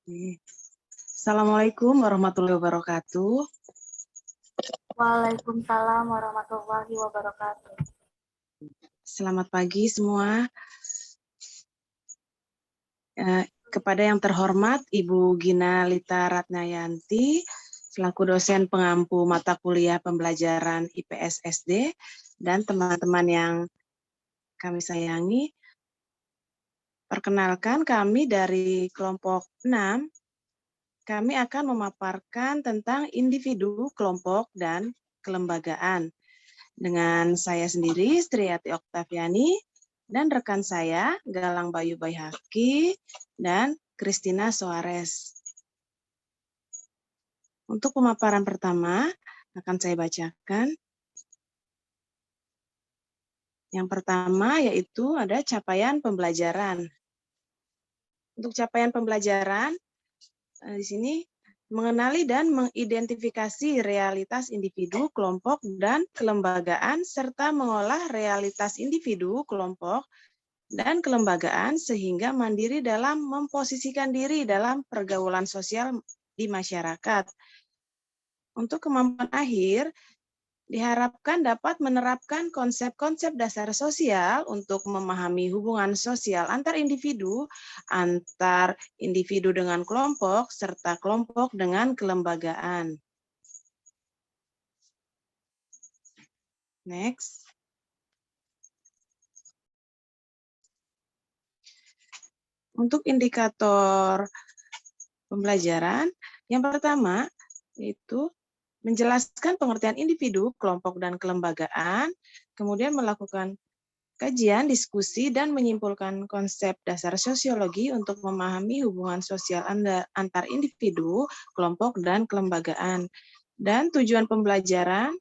Assalamualaikum warahmatullahi wabarakatuh. Waalaikumsalam warahmatullahi wabarakatuh. Selamat pagi semua. Kepada yang terhormat Ibu Gina Lita Ratnayanti, selaku dosen pengampu mata kuliah pembelajaran IPS SD, dan teman-teman yang kami sayangi, perkenalkan kami dari kelompok 6, kami akan memaparkan tentang individu, kelompok, dan kelembagaan. Dengan saya sendiri, Striati Oktaviani, dan rekan saya, Galang Bayu Bayhaki, dan Christina Soares. Untuk pemaparan pertama, akan saya bacakan. Yang pertama yaitu ada capaian pembelajaran. Untuk capaian pembelajaran, di sini mengenali dan mengidentifikasi realitas individu, kelompok, dan kelembagaan, serta mengolah realitas individu, kelompok, dan kelembagaan sehingga mandiri dalam memposisikan diri dalam pergaulan sosial di masyarakat. Untuk kemampuan akhir, diharapkan dapat menerapkan konsep-konsep dasar sosial untuk memahami hubungan sosial antar individu dengan kelompok, serta kelompok dengan kelembagaan. Next. Untuk indikator pembelajaran, yang pertama itu menjelaskan pengertian individu, kelompok, dan kelembagaan, kemudian melakukan kajian, diskusi, dan menyimpulkan konsep dasar sosiologi untuk memahami hubungan sosial antar individu, kelompok, dan kelembagaan. Dan tujuan pembelajaran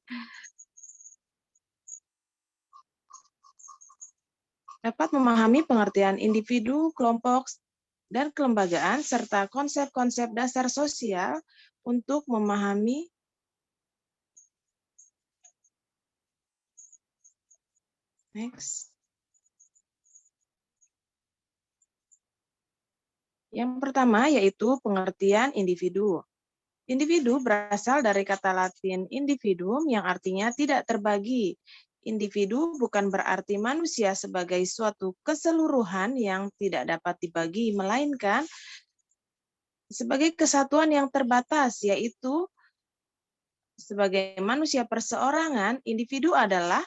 dapat memahami pengertian individu, kelompok, dan kelembagaan, serta konsep-konsep dasar sosial untuk memahami Yang pertama yaitu pengertian individu. Individu berasal dari kata Latin individuum yang artinya tidak terbagi. Individu bukan berarti manusia sebagai suatu keseluruhan yang tidak dapat dibagi, melainkan sebagai kesatuan yang terbatas, yaitu sebagai manusia perseorangan. Individu adalah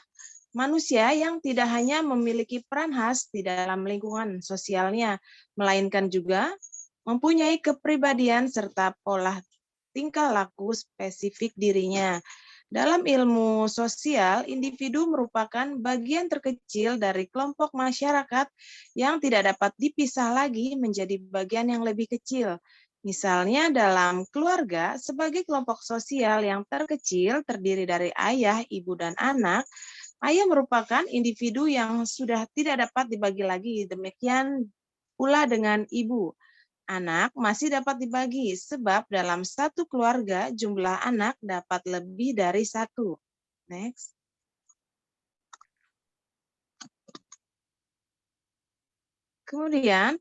manusia yang tidak hanya memiliki peran khas di dalam lingkungan sosialnya, melainkan juga mempunyai kepribadian serta pola tingkah laku spesifik dirinya. Dalam ilmu sosial, individu merupakan bagian terkecil dari kelompok masyarakat yang tidak dapat dipisah lagi menjadi bagian yang lebih kecil. Misalnya dalam keluarga, sebagai kelompok sosial yang terkecil terdiri dari ayah, ibu, dan anak, ayah merupakan individu yang sudah tidak dapat dibagi lagi. Demikian pula dengan ibu. Anak masih dapat dibagi, sebab dalam satu keluarga jumlah anak dapat lebih dari satu. Next. Kemudian,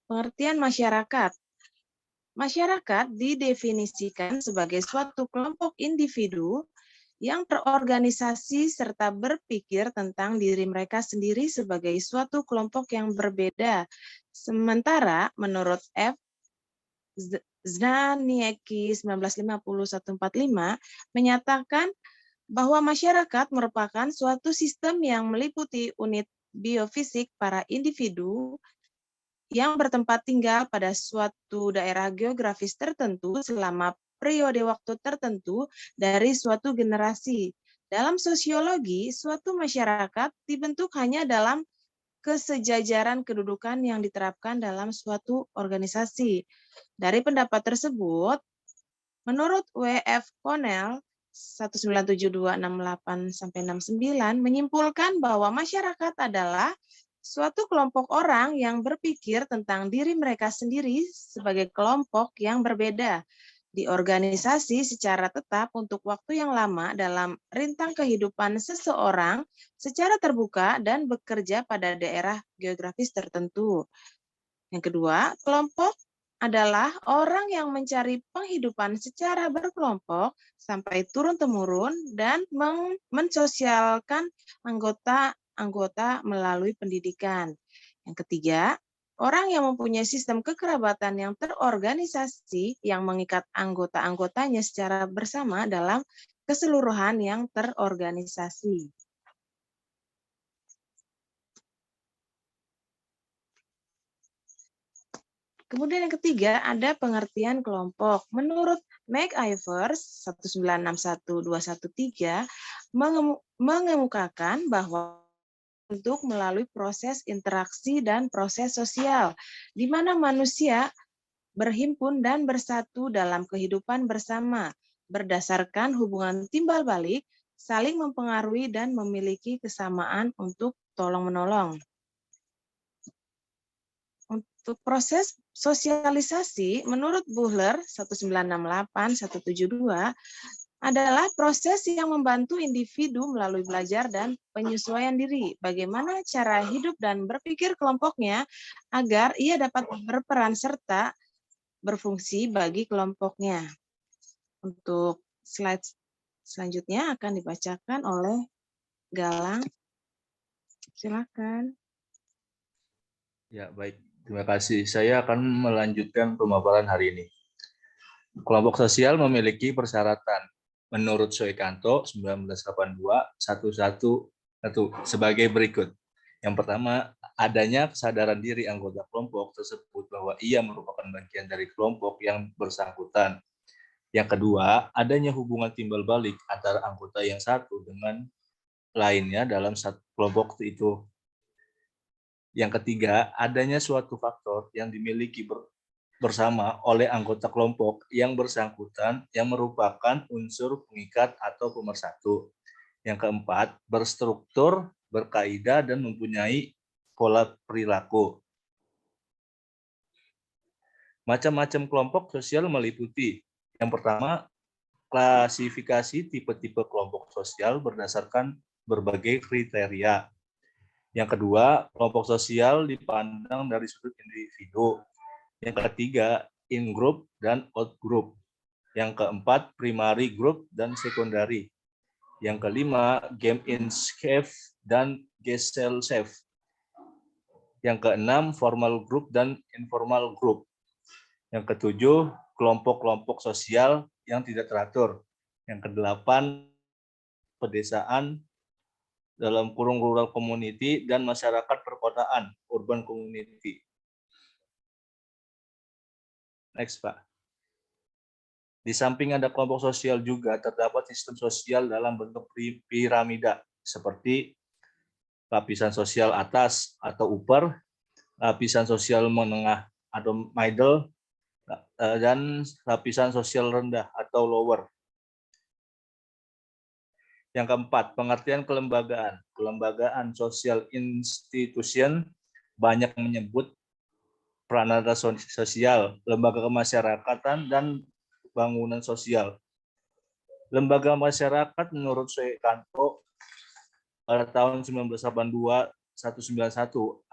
pengertian masyarakat. Masyarakat didefinisikan sebagai suatu kelompok individu yang terorganisasi serta berpikir tentang diri mereka sendiri sebagai suatu kelompok yang berbeda. Sementara menurut F. Zaniecki 1950-145 menyatakan bahwa masyarakat merupakan suatu sistem yang meliputi unit biofisik para individu yang bertempat tinggal pada suatu daerah geografis tertentu selama periode waktu tertentu dari suatu generasi. Dalam sosiologi, suatu masyarakat dibentuk hanya dalam kesejajaran kedudukan yang diterapkan dalam suatu organisasi. Dari pendapat tersebut, menurut W.F. Connell 1972-68-69 menyimpulkan bahwa masyarakat adalah suatu kelompok orang yang berpikir tentang diri mereka sendiri sebagai kelompok yang berbeda, diorganisasi secara tetap untuk waktu yang lama dalam rintang kehidupan seseorang secara terbuka dan bekerja pada daerah geografis tertentu. Yang kedua, kelompok adalah orang yang mencari penghidupan secara berkelompok sampai turun-temurun dan mensosialkan anggota-anggota melalui pendidikan. Yang ketiga, orang yang mempunyai sistem kekerabatan yang terorganisasi yang mengikat anggota-anggotanya secara bersama dalam keseluruhan yang terorganisasi. Kemudian yang ketiga ada pengertian kelompok. Menurut McIvers 1961213 mengemukakan bahwa untuk melalui proses interaksi dan proses sosial, di mana manusia berhimpun dan bersatu dalam kehidupan bersama, berdasarkan hubungan timbal balik, saling mempengaruhi dan memiliki kesamaan untuk tolong-menolong. Untuk proses sosialisasi, menurut Buhler 1968172, adalah proses yang membantu individu melalui belajar dan penyesuaian diri. Bagaimana cara hidup dan berpikir kelompoknya agar ia dapat berperan serta berfungsi bagi kelompoknya. Untuk slide selanjutnya akan dibacakan oleh Galang. Silakan. Ya, baik. Terima kasih. Saya akan melanjutkan pemaparan hari ini. Kelompok sosial memiliki persyaratan menurut Soekanto 1982 sebagai berikut. Yang pertama, adanya kesadaran diri anggota kelompok tersebut bahwa ia merupakan bagian dari kelompok yang bersangkutan. Yang kedua, adanya hubungan timbal balik antara anggota yang satu dengan lainnya dalam satu kelompok itu. Yang ketiga, adanya suatu faktor yang dimiliki bersama oleh anggota kelompok yang bersangkutan yang merupakan unsur pengikat atau pemersatu. Yang keempat, berstruktur, berkaidah, dan mempunyai pola perilaku. Macam-macam kelompok sosial meliputi. Yang pertama, klasifikasi tipe-tipe kelompok sosial berdasarkan berbagai kriteria. Yang kedua, kelompok sosial dipandang dari sudut individu. Yang ketiga, in-group dan out-group. Yang keempat, primary group dan secondary. Yang kelima, Gemeinschaft dan Gesellschaft. Yang keenam, formal group dan informal group. Yang ketujuh, kelompok-kelompok sosial yang tidak teratur. Yang kedelapan, pedesaan dalam kurung rural community dan masyarakat perkotaan, urban community. Next, Pak. Di samping ada kelompok sosial juga terdapat sistem sosial dalam bentuk piramida seperti lapisan sosial atas atau upper, lapisan sosial menengah atau middle, dan lapisan sosial rendah atau lower. Yang keempat, pengertian kelembagaan. Kelembagaan social institution banyak menyebut pranata sosial, lembaga kemasyarakatan, dan bangunan sosial. Lembaga masyarakat menurut Soekanto pada tahun 1982-191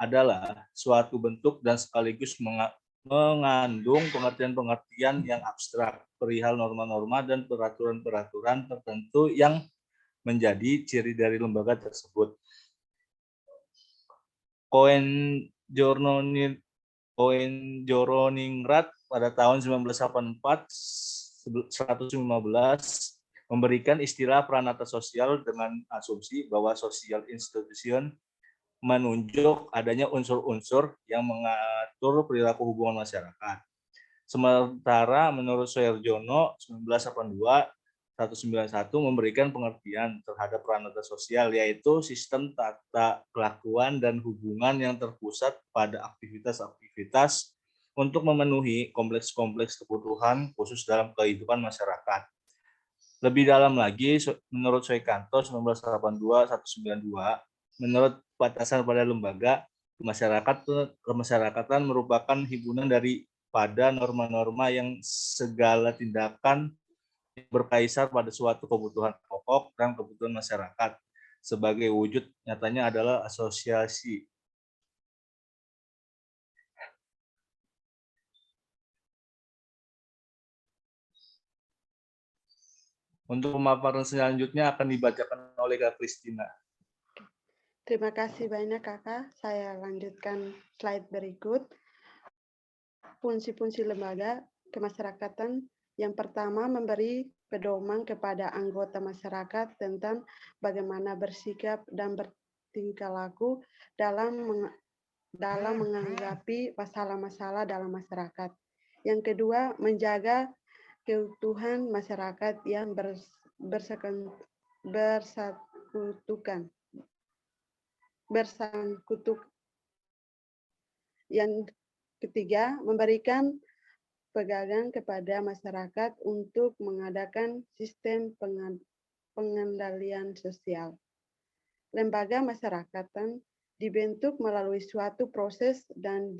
adalah suatu bentuk dan sekaligus mengandung pengertian-pengertian yang abstrak perihal norma-norma dan peraturan-peraturan tertentu yang menjadi ciri dari lembaga tersebut. Koen-Joroningrat pada tahun 1984-115 memberikan istilah pranata sosial dengan asumsi bahwa social institution menunjuk adanya unsur-unsur yang mengatur perilaku hubungan masyarakat. Sementara menurut Soeharjono 1982-191 memberikan pengertian terhadap pranata sosial, yaitu sistem tata kelakuan dan hubungan yang terpusat pada aktivitas-aktivitas untuk memenuhi kompleks-kompleks kebutuhan khusus dalam kehidupan masyarakat. Lebih dalam lagi, menurut Soekanto 1982-192, menurut batasan pada lembaga, kemasyarakatan merupakan himpunan daripada norma-norma yang segala tindakan berkaisar pada suatu kebutuhan pokok dan kebutuhan masyarakat. Sebagai wujud nyatanya adalah asosiasi. Untuk pemaparan selanjutnya akan dibacakan oleh Kak Kristina. Terima kasih banyak Kakak. Saya lanjutkan slide berikut. Fungsi-fungsi lembaga kemasyarakatan. Yang pertama, memberi pedoman kepada anggota masyarakat tentang bagaimana bersikap dan bertingkah laku dalam menghadapi masalah-masalah dalam masyarakat. Yang kedua, menjaga keutuhan masyarakat yang bersangkutan. Yang ketiga, memberikan pegangan kepada masyarakat untuk mengadakan sistem pengendalian sosial. Lembaga masyarakatan dibentuk melalui suatu proses dan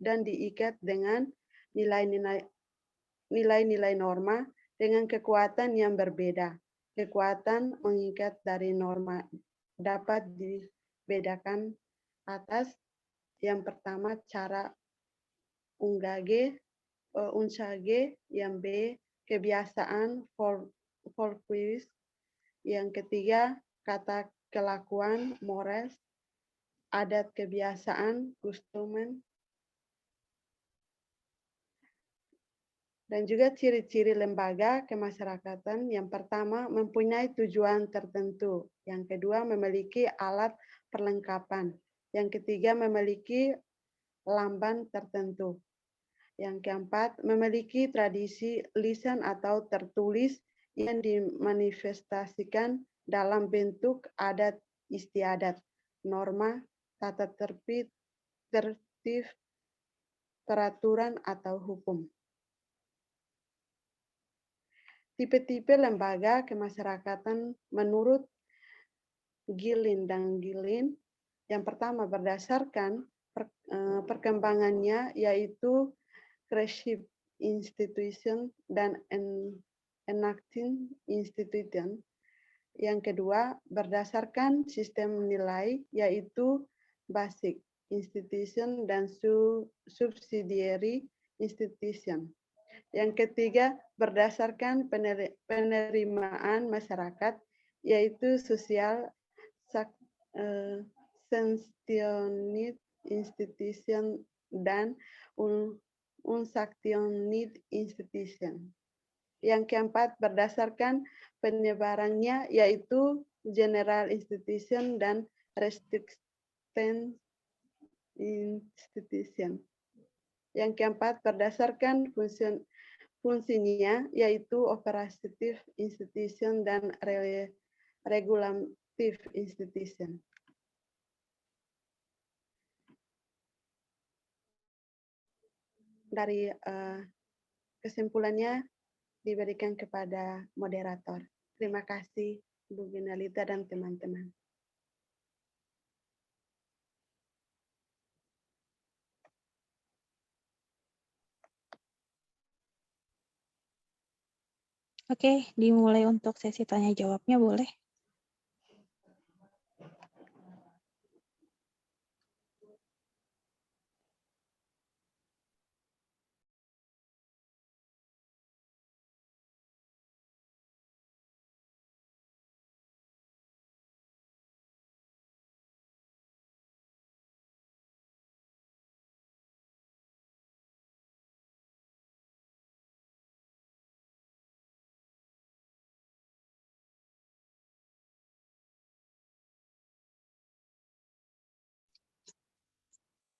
diikat dengan nilai-nilai norma dengan kekuatan yang berbeda. Kekuatan mengikat dari norma dapat dibedakan atas yang pertama cara unsage, yang B kebiasaan volquis, yang ketiga kata kelakuan mores, adat kebiasaan kustumen, dan juga ciri-ciri lembaga kemasyarakatan. Yang pertama, mempunyai tujuan tertentu. Yang kedua, memiliki alat perlengkapan. Yang ketiga, memiliki lamban tertentu. Yang keempat, memiliki tradisi lisan atau tertulis yang dimanifestasikan dalam bentuk adat istiadat, norma, tata tertib, peraturan, atau hukum. Tipe-tipe lembaga kemasyarakatan menurut Gilin dan Gilin. Yang pertama, berdasarkan perkembangannya, yaitu creative institution dan enacting institution. Yang kedua, berdasarkan sistem nilai, yaitu basic institution dan subsidiary institution. Yang ketiga, berdasarkan penerimaan masyarakat, yaitu social sanctioned institution dan unsanctioned institution. Yang keempat, berdasarkan penyebarannya, yaitu general institution dan restricted institution. Yang keempat, berdasarkan fungsinya, yaitu operative institution dan regulative institution. Dari kesimpulannya diberikan kepada moderator. Terima kasih Bu Ginalita dan teman-teman. Oke, dimulai untuk sesi tanya jawabnya, boleh?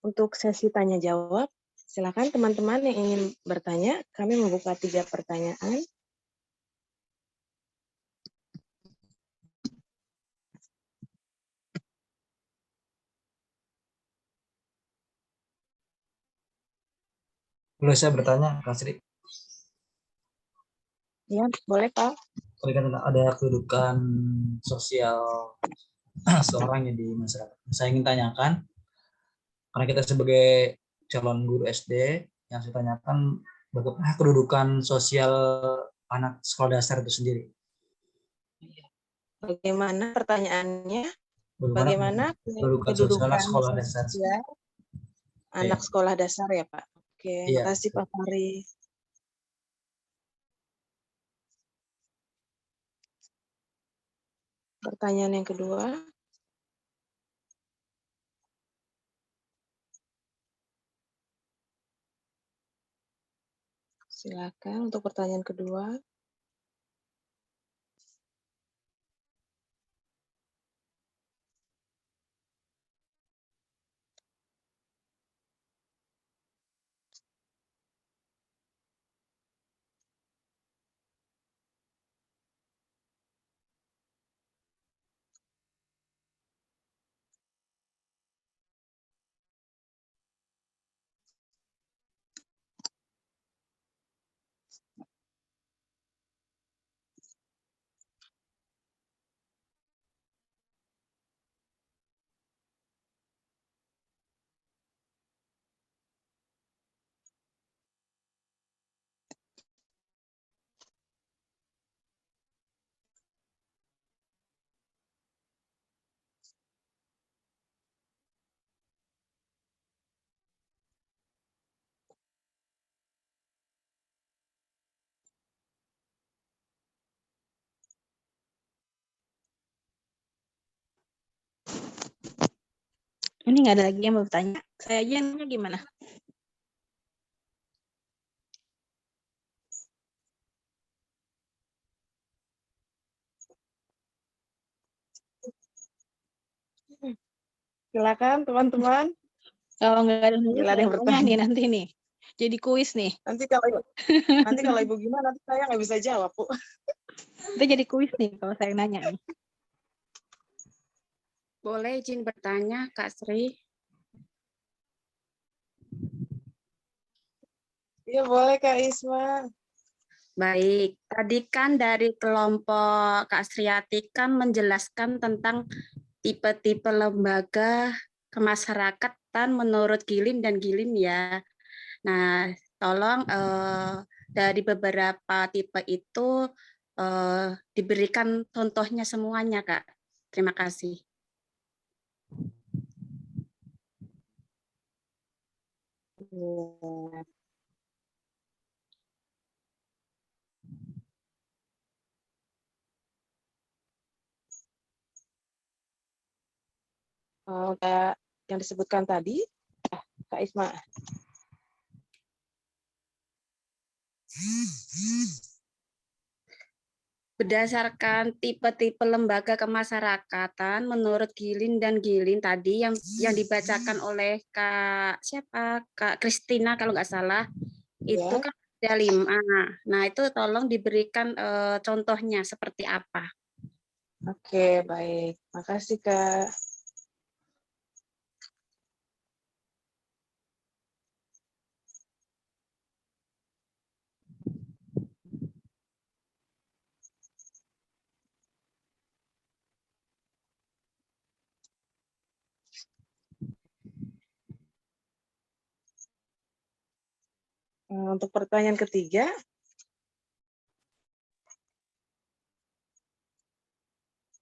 Untuk sesi tanya jawab, silakan teman-teman yang ingin bertanya. Kami membuka 3 pertanyaan. Boleh saya bertanya, Kak Sri? Ya, boleh Pak. Tadi kan ada kedudukan sosial seorang yang di masyarakat. Saya ingin tanyakan, karena kita sebagai calon guru SD, yang saya tanyakan bagaimana kedudukan sosial anak sekolah dasar itu sendiri. Bagaimana pertanyaannya? Bagaimana kedudukan sosial anak sekolah dasar? Anak sekolah dasar ya Pak. Oke, Iya. makasih Pak Fari. Pertanyaan yang kedua. Silakan untuk pertanyaan kedua. Ini nggak ada lagi yang mau bertanya. Saya aja yang nanya gimana? Silakan teman-teman. Kalau nggak ada lagi, Bila ada saya yang tanya bertanya. nih nanti nih. Jadi kuis nih. Nanti kalau Ibu gimana, nanti saya nggak bisa jawab, Bu. Itu jadi kuis nih kalau saya nanya nih. Boleh izin bertanya, Kak Sri? Iya, boleh Kak Isma. Baik, tadi kan dari kelompok Kak Sriati kan menjelaskan tentang tipe-tipe lembaga kemasyarakatan menurut Gilin dan Gilin ya. Nah, tolong dari beberapa tipe itu diberikan contohnya semuanya, Kak. Terima kasih. Kayak yang disebutkan tadi, Kak Isma. Berdasarkan tipe-tipe lembaga kemasyarakatan menurut Gilin dan Gilin tadi yang dibacakan oleh Kak siapa? Kak Kristina kalau nggak salah, itu Ya. kan ada 5. Nah, itu tolong diberikan contohnya seperti apa. Oke, baik. Makasih, Kak. Untuk pertanyaan ketiga,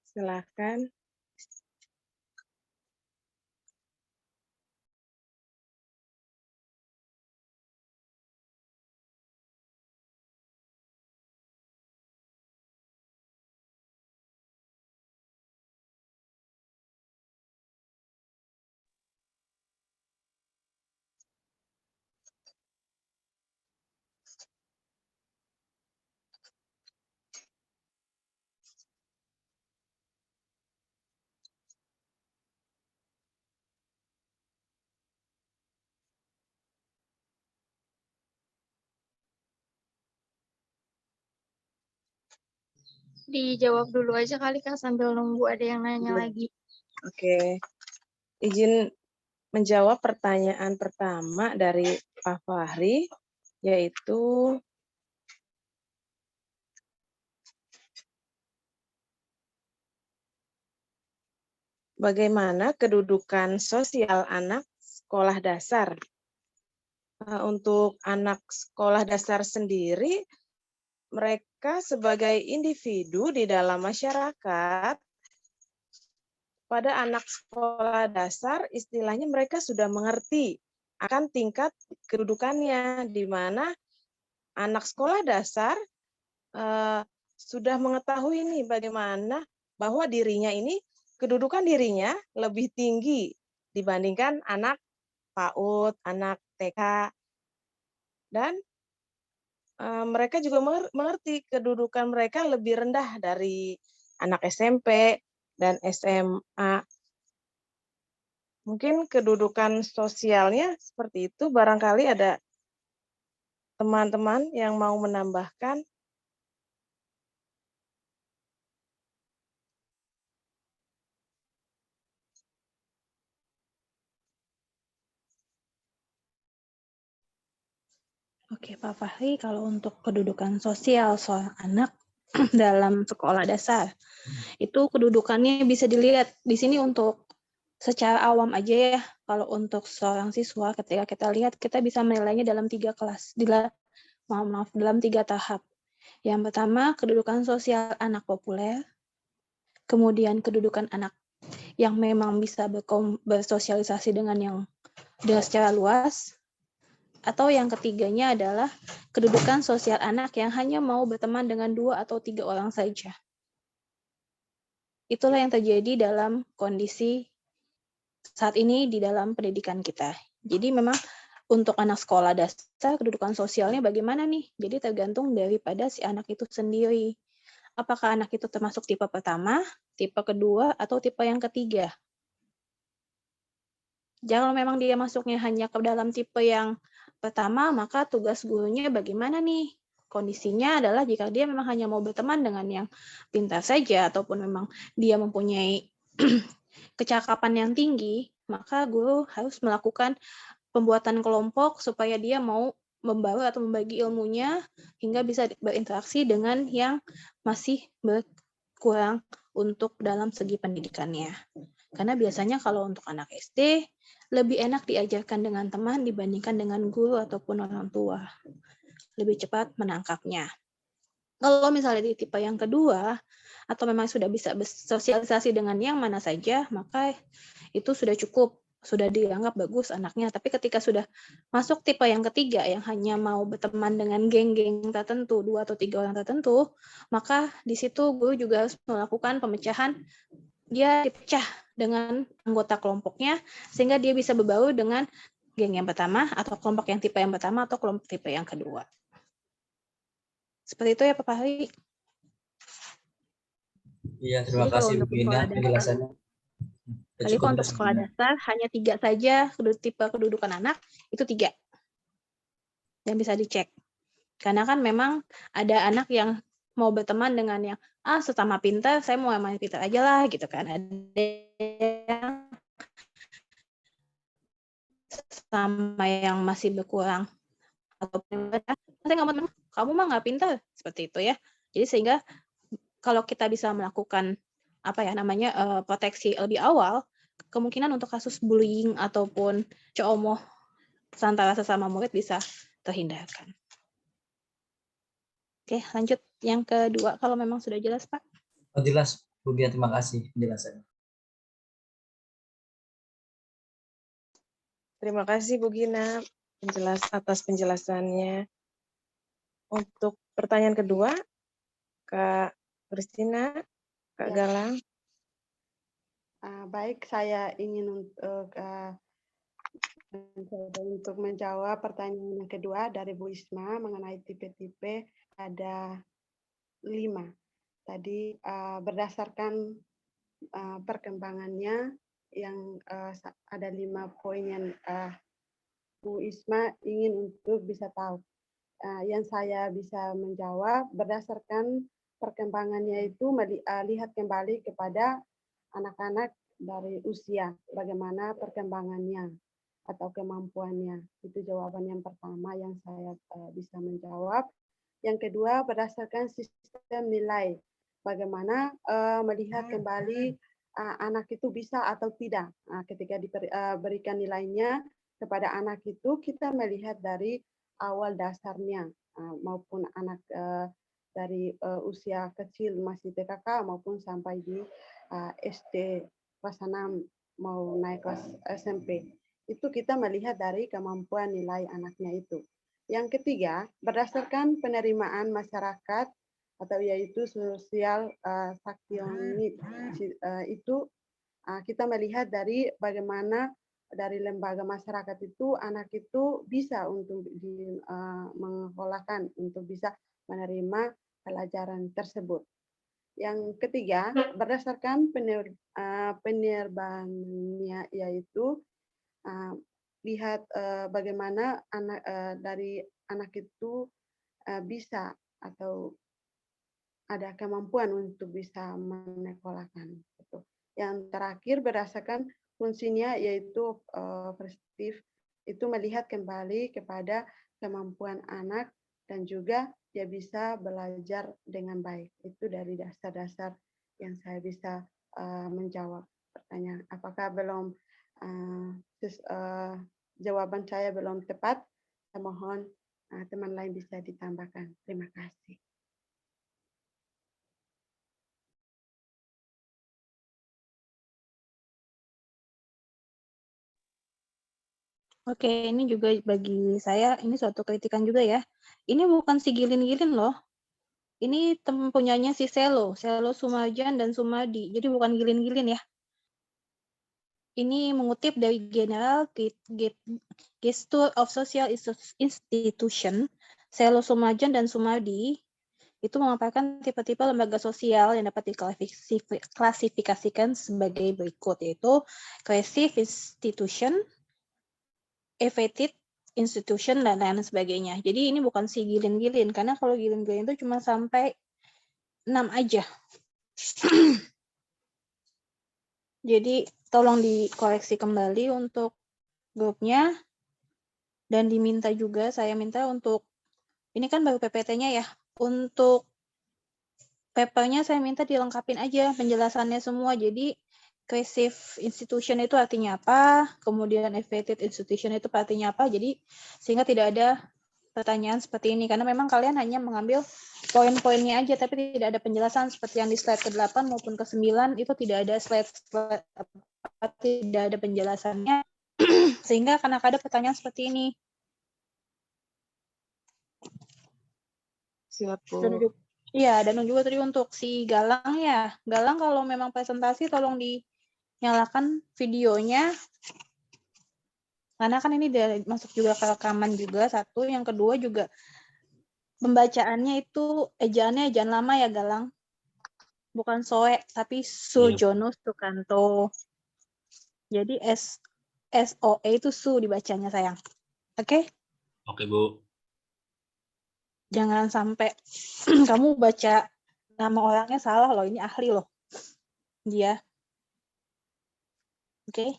silakan. Dijawab dulu aja kali Kak sambil nunggu ada yang nanya lagi. Oke. Izin menjawab pertanyaan pertama dari Pak Fahri, yaitu bagaimana kedudukan sosial anak sekolah dasar. Untuk anak sekolah dasar sendiri, mereka sebagai individu di dalam masyarakat, pada anak sekolah dasar istilahnya mereka sudah mengerti akan tingkat kedudukannya, di mana anak sekolah dasar sudah mengetahui nih bagaimana bahwa kedudukan dirinya lebih tinggi dibandingkan anak PAUD, anak TK, dan mereka juga mengerti kedudukan mereka lebih rendah dari anak SMP dan SMA. Mungkin kedudukan sosialnya seperti itu, barangkali ada teman-teman yang mau menambahkan. Oke, Pak Fahri, kalau untuk kedudukan sosial seorang anak dalam sekolah dasar, itu kedudukannya bisa dilihat di sini untuk secara awam aja ya. Kalau untuk seorang siswa, ketika kita lihat, kita bisa menilainya dalam 3 kelas, dalam 3 tahap. Yang pertama, kedudukan sosial anak populer, kemudian kedudukan anak yang memang bisa bersosialisasi dengan secara luas, atau yang ketiganya adalah kedudukan sosial anak yang hanya mau berteman dengan 2 atau 3 orang saja. Itulah yang terjadi dalam kondisi saat ini di dalam pendidikan kita. Jadi memang untuk anak sekolah dasar, kedudukan sosialnya bagaimana nih? Jadi tergantung daripada si anak itu sendiri. Apakah anak itu termasuk tipe pertama, tipe kedua, atau tipe yang ketiga? Kalau memang dia masuknya hanya ke dalam tipe yang pertama, maka tugas gurunya bagaimana nih? Kondisinya adalah jika dia memang hanya mau berteman dengan yang pintar saja, ataupun memang dia mempunyai kecakapan yang tinggi, maka guru harus melakukan pembuatan kelompok supaya dia mau membawa atau membagi ilmunya hingga bisa berinteraksi dengan yang masih berkurang untuk dalam segi pendidikannya. Karena biasanya kalau untuk anak SD, lebih enak diajarkan dengan teman dibandingkan dengan guru ataupun orang tua. Lebih cepat menangkapnya. Kalau misalnya di tipe yang kedua, atau memang sudah bisa bersosialisasi dengan yang mana saja, maka itu sudah cukup, sudah dianggap bagus anaknya. Tapi ketika sudah masuk tipe yang ketiga, yang hanya mau berteman dengan geng-geng tertentu, 2 atau 3 orang tertentu, maka di situ guru juga harus melakukan pemecahan. Dia dipecah dengan anggota kelompoknya, sehingga dia bisa berbaur dengan geng yang pertama, atau kelompok yang tipe yang pertama, atau kelompok tipe yang kedua. Seperti itu ya Pak Fahri. Iya, terima Jadi kalau kasih untuk Bu Gina sekolah dasar, penjelasannya. Jadi kalau untuk sekolah dasar hanya 3 saja tipe kedudukan anak, itu 3 yang bisa dicek. Karena kan memang ada anak yang mau berteman dengan yang sesama pintar, saya mau main pintar aja lah gitu kan. Ada yang sama yang masih berkurang atau saya nggak mau, kamu mah nggak pintar, seperti itu ya. Jadi sehingga kalau kita bisa melakukan proteksi lebih awal, kemungkinan untuk kasus bullying ataupun ceomoh antara sesama murid bisa terhindarkan. Oke, lanjut yang kedua kalau memang sudah jelas, Pak. Oh, jelas, Bu Gina, terima kasih penjelasannya. Terima kasih Bu Gina atas penjelasannya. Untuk pertanyaan kedua, Kak Kristina, Kak Ya. Galang. Baik, saya ingin untuk menjawab pertanyaan yang kedua dari Bu Isma mengenai tipe-tipe, ada 5. Tadi berdasarkan perkembangannya yang ada 5 poin yang Bu Isma ingin untuk bisa tahu. Yang saya bisa menjawab berdasarkan perkembangannya itu lihat kembali kepada anak-anak dari usia, bagaimana perkembangannya atau kemampuannya. Itu jawaban yang pertama yang saya bisa menjawab. Yang kedua, berdasarkan sistem nilai, bagaimana melihat kembali anak itu bisa atau tidak. Ketika diberikan nilainya kepada anak itu, kita melihat dari awal dasarnya, maupun anak dari usia kecil masih TKK maupun sampai di SD kelas 6 mau naik kelas SMP. Itu kita melihat dari kemampuan nilai anaknya itu. Yang ketiga, berdasarkan penerimaan masyarakat atau yaitu sosial saksionis. Itu kita melihat dari bagaimana dari lembaga masyarakat itu anak itu bisa untuk mengekolahkan, untuk bisa menerima pelajaran tersebut. Yang ketiga, berdasarkan penerbangannya, yaitu lihat bagaimana dari anak itu bisa atau ada kemampuan untuk bisa menekolahkan. Yang terakhir, berdasarkan fungsinya, yaitu perspektif, itu melihat kembali kepada kemampuan anak dan juga dia bisa belajar dengan baik. Itu dari dasar-dasar yang saya bisa menjawab pertanyaan. Apakah belum jawaban saya belum tepat? Saya mohon teman lain bisa ditambahkan. Terima kasih. Oke, ini juga bagi saya ini suatu kritikan juga ya. Ini bukan si Gilin-Gilin loh. Ini punyanya si Selo Sumajan dan Sumadi. Jadi bukan Gilin-Gilin ya. Ini mengutip dari General Gesture of Social Institution, Selo Sumajan dan Sumadi itu memaparkan tipe-tipe lembaga sosial yang dapat diklasifikasikan sebagai berikut, yaitu cohesive institution, effective institution, dan lain sebagainya. Jadi ini bukan si Gilin-Gilin, karena kalau Gilin-Gilin itu cuma sampai 6 aja. Jadi tolong dikoreksi kembali untuk grupnya, dan diminta juga, saya minta untuk, ini kan baru PPT-nya ya, untuk paper-nya saya minta dilengkapin aja penjelasannya semua. Jadi cohesive institution itu artinya apa, kemudian effective institution itu artinya apa, jadi sehingga tidak ada pertanyaan seperti ini, karena memang kalian hanya mengambil poin-poinnya aja, tapi tidak ada penjelasan seperti yang di slide ke-8 maupun ke-9, itu tidak ada slide tidak ada penjelasannya, sehingga akan ada pertanyaan seperti ini. Siap, Bu. Iya, dan juga tadi untuk si Galang ya. Galang kalau memang presentasi tolong dinyalakan videonya. Karena kan ini masuk juga ke rekaman juga, satu. Yang kedua juga pembacaannya itu ejaannya ejaan lama ya, Galang. Bukan Soe, tapi Sujono Sukanto. Jadi SOE itu Su dibacanya, sayang. Oke? Oke, Bu. Jangan sampai kamu baca nama orangnya salah loh, ini ahli loh. Dia. Oke.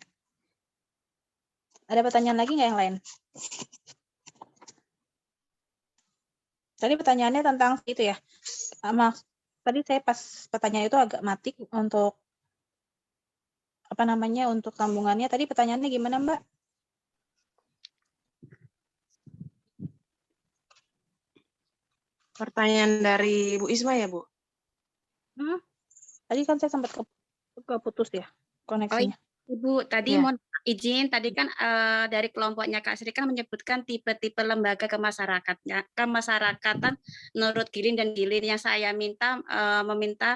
Ada pertanyaan lagi nggak yang lain? Tadi pertanyaannya tentang itu ya. Maaf, tadi saya pas pertanyaan itu agak mati untuk untuk sambungannya. Tadi pertanyaannya gimana, Mbak? Pertanyaan dari Bu Isma ya, Bu? Tadi kan saya sempat keputus ya koneksinya. Ibu, tadi Ya. mohon izin, tadi kan dari kelompoknya Kak Sri kan menyebutkan tipe-tipe lembaga kemasyarakatan menurut Gilin dan Gilin. Yang saya meminta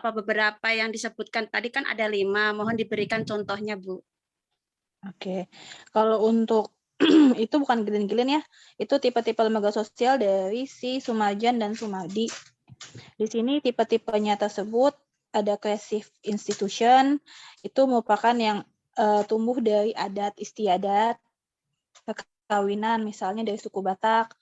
beberapa yang disebutkan tadi kan ada 5, mohon diberikan contohnya, Bu. Oke, kalau untuk itu bukan Gilin-Gilin ya, itu tipe-tipe lembaga sosial dari si Sumajan dan Sumadi. Di sini tipe-tipenya tersebut ada cohesive institution, itu merupakan yang tumbuh dari adat istiadat, perkawinan misalnya dari suku Batak,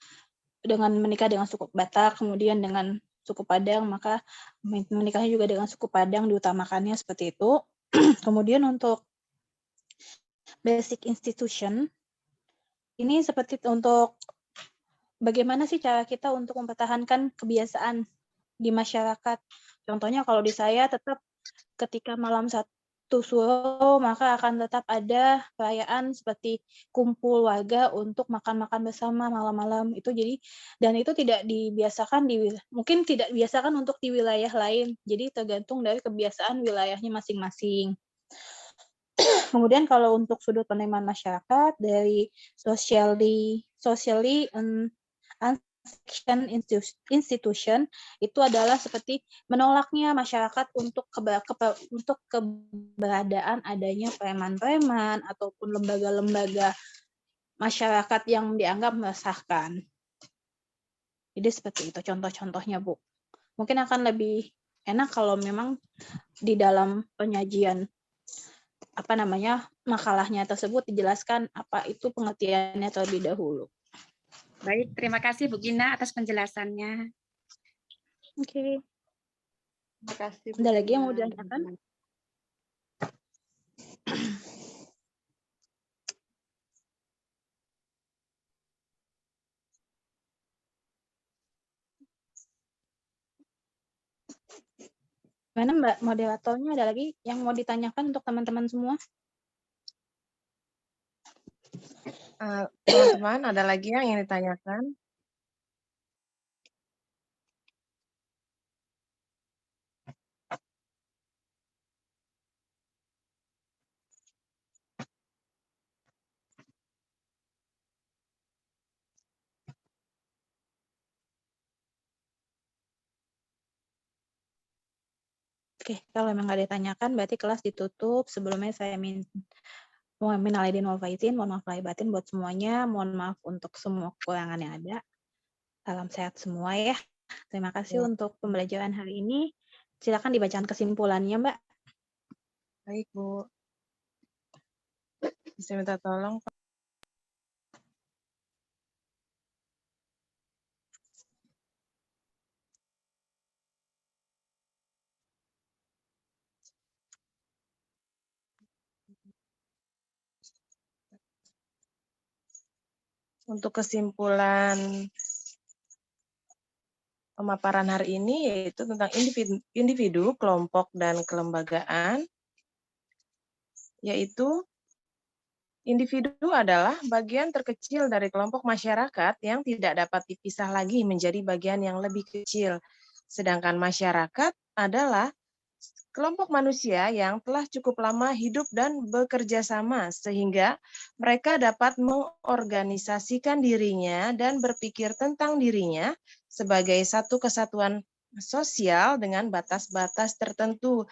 dengan menikah dengan suku Batak, kemudian dengan suku Padang, maka menikahnya juga dengan suku Padang diutamakannya seperti itu. Kemudian untuk basic institution, ini seperti untuk bagaimana sih cara kita untuk mempertahankan kebiasaan di masyarakat. Contohnya kalau di saya tetap ketika malam 1 Suro, maka akan tetap ada perayaan seperti kumpul warga untuk makan-makan bersama malam-malam. Itu jadi, dan itu tidak dibiasakan mungkin tidak dibiasakan untuk di wilayah lain. Jadi tergantung dari kebiasaan wilayahnya masing-masing. Kemudian kalau untuk sudut penerimaan masyarakat dari socially action institution itu adalah seperti menolaknya masyarakat untuk keberadaan adanya preman-preman ataupun lembaga-lembaga masyarakat yang dianggap meresahkan. Jadi seperti itu contoh-contohnya, Bu. Mungkin akan lebih enak kalau memang di dalam penyajian makalahnya tersebut dijelaskan apa itu pengertiannya terlebih dahulu. Baik, terima kasih Bu Gina atas penjelasannya. Oke. Terima kasih. Bu Ada lagi yang mau Gina. ditanyakan? Mana Mbak moderatornya, ada lagi yang mau ditanyakan untuk teman-teman semua? Teman-teman, ada lagi yang ingin ditanyakan? Oke, kalau memang nggak ditanyakan, berarti kelas ditutup. Sebelumnya saya minal aidin wal faizin, mohon maaf lahir batin buat semuanya. Mohon maaf untuk semua kekurangan yang ada. Salam sehat semua ya. Terima kasih untuk pembelajaran hari ini. Silakan dibacakan kesimpulannya, Mbak. Baik, Bu. Bisa minta tolong, Pak? Untuk kesimpulan pemaparan hari ini yaitu tentang individu, kelompok, dan kelembagaan, yaitu individu adalah bagian terkecil dari kelompok masyarakat yang tidak dapat dipisah lagi menjadi bagian yang lebih kecil. Sedangkan masyarakat adalah kelompok manusia yang telah cukup lama hidup dan bekerja sama sehingga mereka dapat mengorganisasikan dirinya dan berpikir tentang dirinya sebagai satu kesatuan sosial dengan batas-batas tertentu.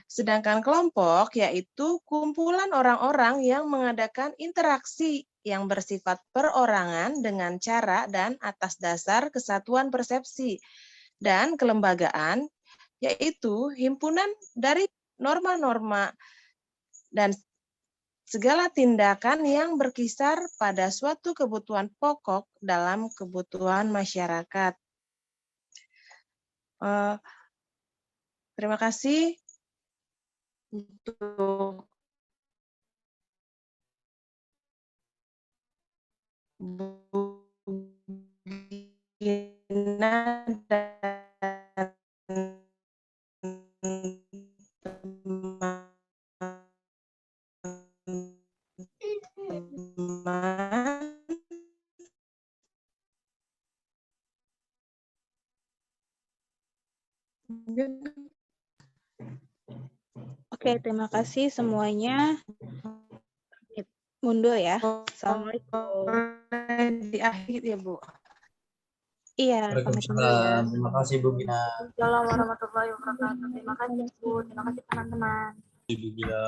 Sedangkan kelompok yaitu kumpulan orang-orang yang mengadakan interaksi yang bersifat perorangan dengan cara dan atas dasar kesatuan persepsi. Dan kelembagaan yaitu himpunan dari norma-norma dan segala tindakan yang berkisar pada suatu kebutuhan pokok dalam kebutuhan masyarakat. Terima kasih untuk Bu Gina dan Oke, terima kasih semuanya. Mundur ya. Assalamualaikum. Di akhir ya, Bu. Iya, pamit dulu ya. Waalaikumsalam. Terima kasih Bu Gina. Assalamualaikum warahmatullahi wabarakatuh. Terima kasih Bu, terima kasih teman-teman. Ibu Gina.